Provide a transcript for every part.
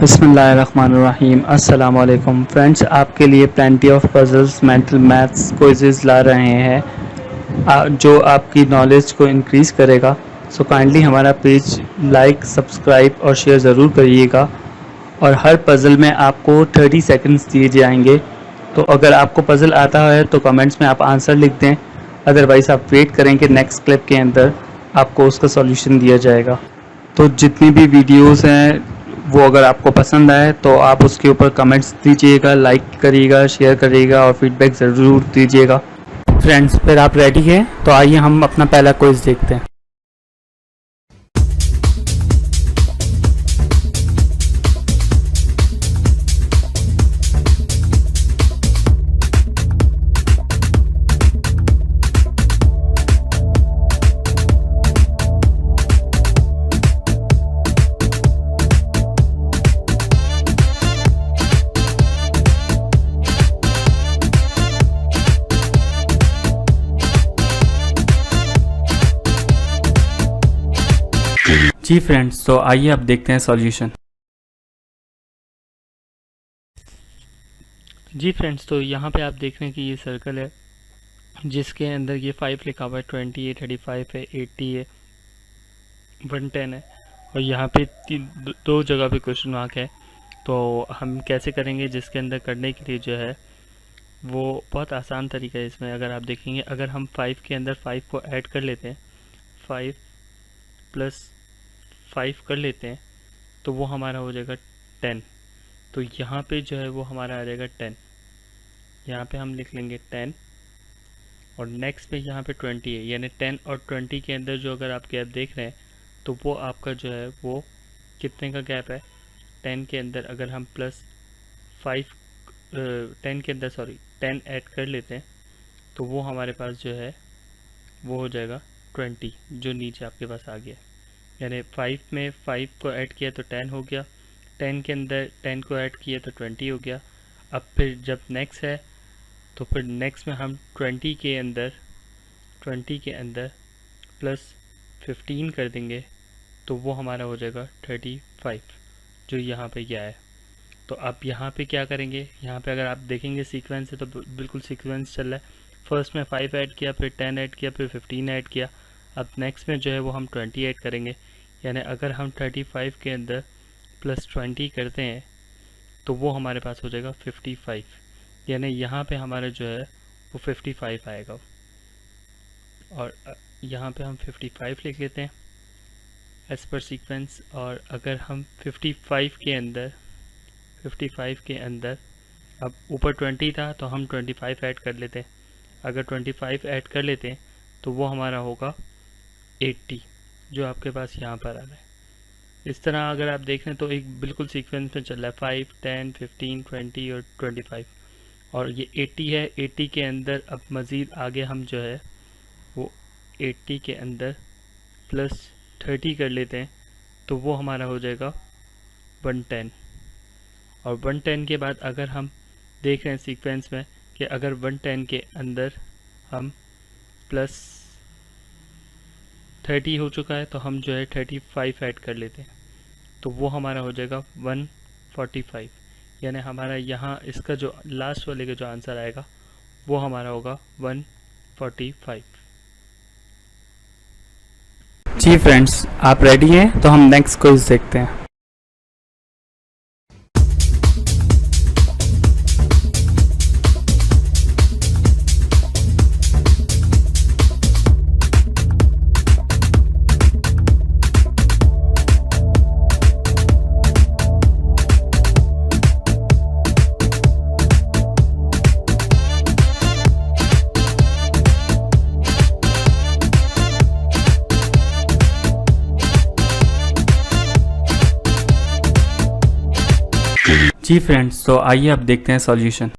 बिस्मिल्लाहिर्रहमानिर्रहीम। अस्सलाम वालेकुम फ्रेंड्स, आपके लिए plenty of puzzles, mental maths quizzes ला रहे हैं जो आपकी नॉलेज को इंक्रीज़ करेगा। सो काइंडली हमारा पेज लाइक, सब्सक्राइब और शेयर ज़रूर करिएगा। और हर पज़ल में आपको 30 सेकंड्स दिए जाएंगे। तो अगर आपको पज़ल आता है तो कमेंट्स में आप आंसर लिख दें, अदरवाइज़ आप वेट करें कि नेक्स्ट क्लिप के अंदर आपको उसका सॉल्यूशन दिया जाएगा। तो जितनी भी वीडियोस हैं वो अगर आपको पसंद आए तो आप उसके ऊपर कमेंट्स दीजिएगा, लाइक करिएगा, शेयर करिएगा और फीडबैक ज़रूर दीजिएगा। फ्रेंड्स, फिर आप रेडी हैं तो आइए हम अपना पहला क्विज़ देखते हैं। जी फ्रेंड्स, तो आइए अब देखते हैं सॉल्यूशन। जी फ्रेंड्स, तो यहाँ पे आप देख रहे हैं कि ये सर्कल है जिसके अंदर ये 5 लिखा हुआ है, 20 है, 35 है, 80 है, 110 है और यहाँ पे दो जगह पे क्वेश्चन मार्क है। तो हम कैसे करेंगे, जिसके अंदर करने के लिए जो है वो बहुत आसान तरीका है। इसमें अगर आप देखेंगे, अगर हम 5 के अंदर 5 को ऐड कर लेते हैं, 5 + 5 कर लेते हैं तो वो हमारा हो जाएगा 10। तो यहाँ पे जो है वो हमारा आ जाएगा 10। यहाँ पे हम लिख लेंगे 10 और नेक्स्ट पे यहाँ पे 20 है, यानी 10 और 20 के अंदर जो अगर आप गैप देख रहे हैं तो वो आपका जो है वो कितने का गैप है। 10 के अंदर अगर हम +5 10 के अंदर 10 ऐड कर लेते हैं तो वो हमारे पास जो है वो हो जाएगा 20, जो नीचे आपके पास आ गया। यानी 5 में 5 को ऐड किया तो 10 हो गया, 10 के अंदर 10 को ऐड किया तो 20 हो गया। अब फिर जब नेक्स्ट है तो फिर नेक्स्ट में हम 20 के अंदर +15 कर देंगे तो वो हमारा हो जाएगा 35, जो यहाँ पे गया है। तो अब यहाँ पे क्या करेंगे, यहाँ पे अगर आप देखेंगे सीक्वेंस है तो बिल्कुल सीक्वेंस चल रहा है। फर्स्ट में 5 ऐड किया, फिर 10 ऐड किया, फिर 15 ऐड किया। अब नेक्स्ट में जो है वो हम 20 ऐड करेंगे। यानी अगर हम 35 के अंदर +20 करते हैं तो वो हमारे पास हो जाएगा 55। यानी यहाँ पे हमारा जो है वो 55 आएगा। और यहाँ पे हम 55 लिख लेते हैं एज पर सीक्वेंस। और अगर हम 55 के अंदर अब ऊपर 20 था तो हम 25 ऐड कर लेते हैं। अगर 25 ऐड कर लेते हैं तो वो हमारा होगा 80, जो आपके पास यहाँ पर आ रहा है। इस तरह अगर आप देखें तो एक बिल्कुल सीक्वेंस में चल रहा है, 5, 10, 15, 20 और 25। और ये 80 है। 80 के अंदर अब मज़ीद आगे हम जो है वो 80 के अंदर +30 कर लेते हैं तो वो हमारा हो जाएगा 110। और 110 के बाद अगर हम देख रहे हैं सीक्वेंस में कि अगर 110 के अंदर हम +30 हो चुका है तो हम जो है 35 ऐड कर लेते हैं तो वो हमारा हो जाएगा 145। यानी हमारा यहाँ इसका जो लास्ट वाले का जो आंसर आएगा वो हमारा होगा 145। जी फ्रेंड्स, आप रेडी हैं तो हम नेक्स्ट क्विज देखते हैं। जी फ्रेंड्स, तो आइए अब देखते हैं सॉल्यूशन।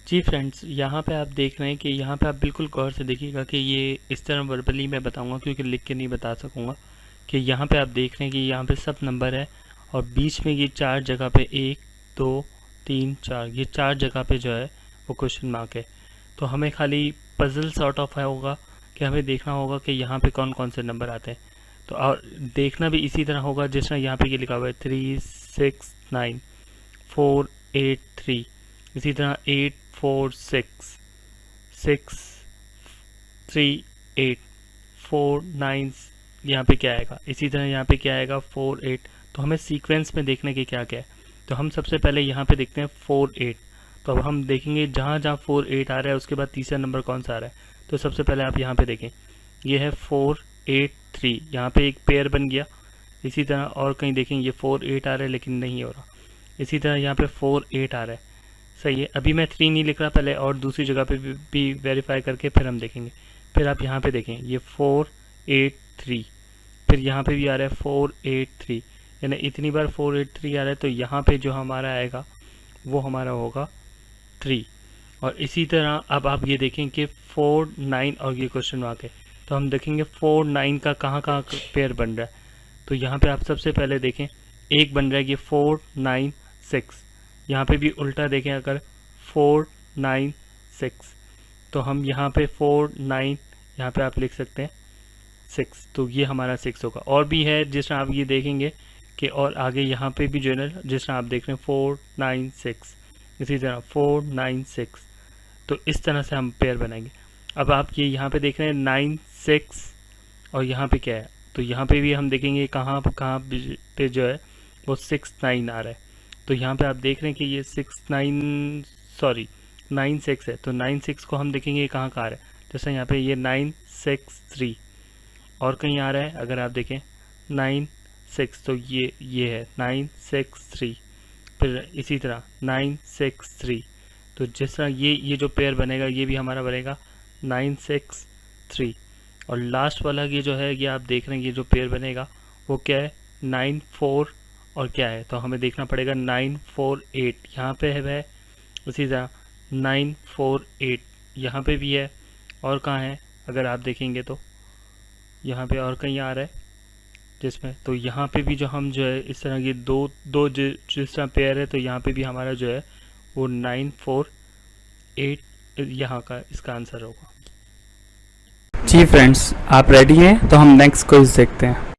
जी फ्रेंड्स, यहाँ पे आप देख रहे हैं कि यहाँ पे आप बिल्कुल गौर से देखिएगा कि ये इस तरह वर्बली मैं बताऊंगा क्योंकि लिख के नहीं बता सकूँगा। कि यहाँ पे आप देख रहे हैं कि यहाँ पे सब नंबर है और बीच में ये 4 जगह पे 1, 2, 3, 4, ये 4 जगह पे जो है वो क्वेश्चन मार्क है। तो हमें खाली पजल सॉर्ट ऑफ होगा कि हमें देखना होगा कि यहाँ पे कौन कौन से नंबर आते हैं। तो और देखना भी इसी तरह होगा जिस तरह यहाँ पे ये लिखा हुआ है 369483, इसी तरह 84663849, यहाँ पे क्या आएगा, इसी तरह यहाँ पे क्या आएगा 48। तो हमें सीक्वेंस में देखने की क्या क्या है, तो हम सबसे पहले यहाँ पे देखते हैं 48। तो अब हम देखेंगे जहाँ जहाँ 48 आ रहा है उसके बाद तीसरा नंबर कौन सा आ रहा है। तो सबसे पहले आप यहाँ पे देखें, ये है 483, यहाँ पे एक पेयर बन गया। इसी तरह और कहीं देखें ये 48 आ रहा है लेकिन नहीं हो रहा। इसी तरह यहाँ पे 48 आ रहा है, सही है। अभी मैं 3 नहीं लिख रहा, पहले और दूसरी जगह पे भी वेरीफाई करके फिर हम देखेंगे। फिर आप यहाँ पे देखें ये 483, फिर यहाँ पे भी आ रहा है 483, यानी इतनी बार 483 आ रहा है। तो यहाँ पे जो हमारा आएगा वो हमारा होगा 3। और इसी तरह अब आप ये देखें कि 49 और ये क्वेश्चन मार्क है, तो हम देखेंगे 49 का कहाँ कहाँ पेयर बन रहा है। तो यहाँ पे आप सबसे पहले देखें एक बन रहा है ये 496, यहाँ पे भी उल्टा देखें अगर 496, तो हम यहाँ पे 49 यहाँ पे आप लिख सकते हैं 6, तो ये हमारा 6 होगा। और भी है जिस तरह आप ये देखेंगे कि और आगे यहाँ पे भी जो है ना, जिस तरह आप देख रहे हैं 496, इसी तरह 496, तो इस तरह से हम पेयर बनाएंगे। अब आप ये यहाँ पे देख रहे हैं 96 और यहाँ पे क्या है, तो यहाँ पे भी हम देखेंगे कहाँ पे जो है वो 69 आ रहा है। तो यहाँ पे आप देख रहे हैं कि ये 96 है, तो 96 को हम देखेंगे कहाँ का आ रहा है। जैसे यहाँ पे ये 963 और कहीं आ रहा है, अगर आप देखें 96, तो ये है 963, फिर इसी तरह 963। तो जिस तरह ये जो पेयर बनेगा ये भी हमारा बनेगा 963। और लास्ट वाला ये जो है ये आप देख रहे हैं ये जो पेयर बनेगा वो क्या है 94 और क्या है, तो हमें देखना पड़ेगा 948 यहाँ पे है, उसी तरह 948 यहाँ पे भी है, और कहाँ है अगर आप देखेंगे तो यहाँ पे और कहीं आ रहा है जिसमें, तो यहाँ पे भी जो हम जो है इस तरह की दो जिस तरह पेयर है, तो यहाँ पे भी हमारा जो है वो 948 यहाँ का इसका आंसर होगा। जी फ्रेंड्स, आप रेडी हैं तो हम नेक्स्ट क्विज देखते हैं।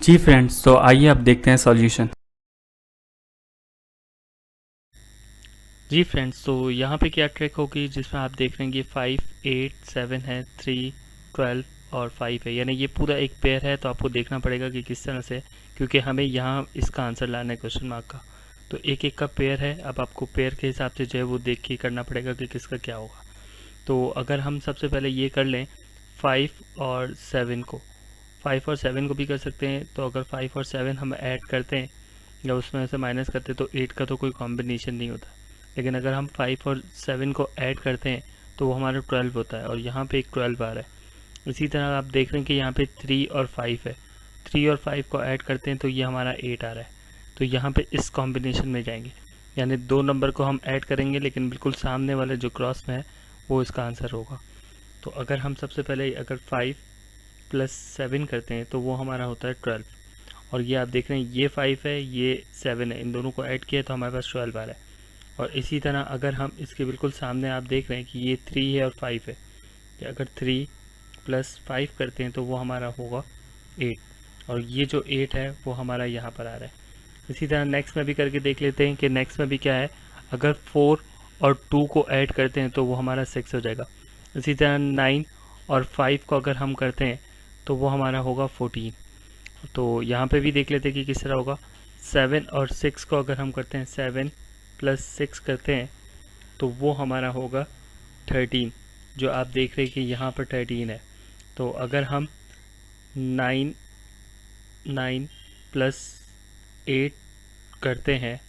जी फ्रेंड्स, तो आइए अब देखते हैं सॉल्यूशन। जी फ्रेंड्स, तो यहाँ पे क्या ट्रिक होगी जिसमें आप देख रहे हैं कि 5, 8, 7 है, 3, 12 और 5 है, यानी ये पूरा एक पेयर है। तो आपको देखना पड़ेगा कि किस तरह से, क्योंकि हमें यहाँ इसका आंसर लाना है क्वेश्चन मार्क का। तो एक एक का पेयर है, अब आपको पेयर के हिसाब से जो है वो देख के करना पड़ेगा कि किसका क्या होगा। तो अगर हम सबसे पहले ये कर लें 5 और 7 को, 5 और 7 को भी कर सकते हैं। तो अगर 5 और 7 हम ऐड करते हैं या उसमें से माइनस करते हैं तो 8 का तो कोई कॉम्बिनेशन नहीं होता, लेकिन अगर हम 5 और 7 को ऐड करते हैं तो वो हमारा 12 होता है, और यहाँ पे एक 12 आ रहा है। इसी तरह आप देख रहे हैं कि यहाँ पे 3 और 5 है, 3 और 5 को ऐड करते हैं तो ये हमारा 8 आ रहा है। तो यहाँ पे इस कॉम्बिनेशन में जाएंगे, यानी दो नंबर को हम ऐड करेंगे लेकिन बिल्कुल सामने वाले जो क्रॉस में है वो इसका आंसर होगा। तो अगर हम सबसे पहले अगर 5 + 7 करते हैं तो वो हमारा होता है 12, और ये आप देख रहे हैं ये 5 है ये 7 है, इन दोनों को ऐड किया तो हमारे पास 12 आ रहा है। और इसी तरह अगर हम इसके बिल्कुल सामने आप देख रहे हैं कि ये 3 है और 5 है, कि अगर 3 + 5 करते हैं तो वो हमारा होगा 8, और ये जो 8 है वो हमारा यहाँ पर आ रहा है। इसी तरह नेक्स्ट में भी करके देख लेते हैं कि नेक्स्ट में भी क्या है, अगर 4 और 2 को ऐड करते हैं तो वो हमारा 6 हो जाएगा। इसी तरह 9 और 5 को अगर हम करते हैं तो वो हमारा होगा 14। तो यहाँ पे भी देख लेते हैं कि किस तरह होगा। 7 और 6 को अगर हम करते हैं, 7 + 6 करते हैं तो वो हमारा होगा 13, जो आप देख रहे हैं कि यहाँ पर 13 है। तो अगर हम 9 + 8 करते हैं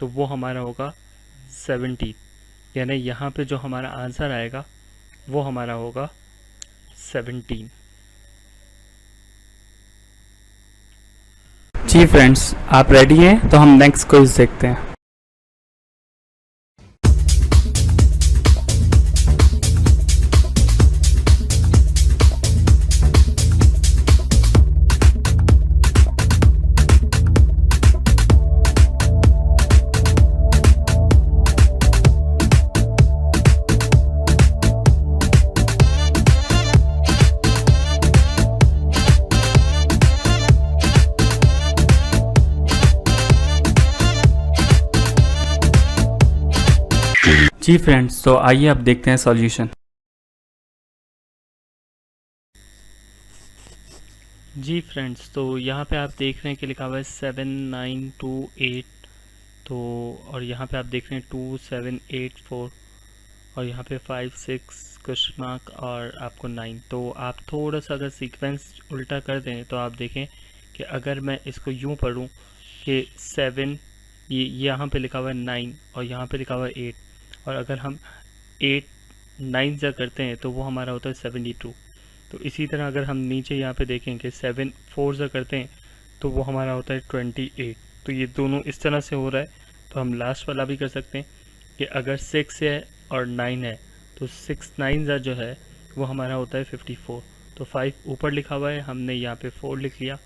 तो वो हमारा होगा 17, यानी यहाँ पे जो हमारा आंसर आएगा वो हमारा होगा 17। जी फ्रेंड्स, आप रेडी हैं तो हम नेक्स्ट क्विज देखते हैं। जी फ्रेंड्स, तो आइए अब देखते हैं सॉल्यूशन। जी फ्रेंड्स, तो यहाँ पे आप देख रहे हैं कि लिखा हुआ है 7928, तो और यहाँ पे आप देख रहे हैं 2784 और यहाँ पे 56 क्वेश्चन मार्क और आपको 9। तो आप थोड़ा सा अगर सीक्वेंस उल्टा कर दें तो आप देखें कि अगर मैं इसको यूँ पढ़ूँ कि 7, ये यहाँ पे लिखा हुआ है 9 और यहाँ पे लिखा हुआ है 8, और अगर हम 8 9 जा करते हैं तो वो हमारा होता है 72। तो इसी तरह अगर हम नीचे यहाँ पे देखें कि 7 4 जा करते हैं तो वो हमारा होता है 28। तो ये दोनों इस तरह से हो रहा है। तो हम लास्ट वाला भी कर सकते हैं कि अगर 6 है और 9 है तो 6 9 जा जो है वो हमारा होता है 54। तो 5 ऊपर लिखा हुआ है, हमने यहाँ पे 4 लिख लिया,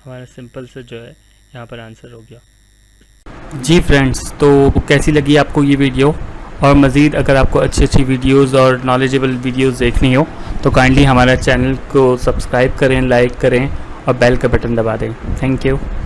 हमारा सिंपल से जो है यहाँ पर आंसर हो गया। जी फ्रेंड्स, तो कैसी लगी आपको ये वीडियो? और मज़ीद अगर आपको अच्छी अच्छी वीडियोस और नॉलेजेबल वीडियोस देखनी हो तो काइंडली हमारा चैनल को सब्सक्राइब करें, लाइक करें और बेल का बटन दबा दें। Thank you.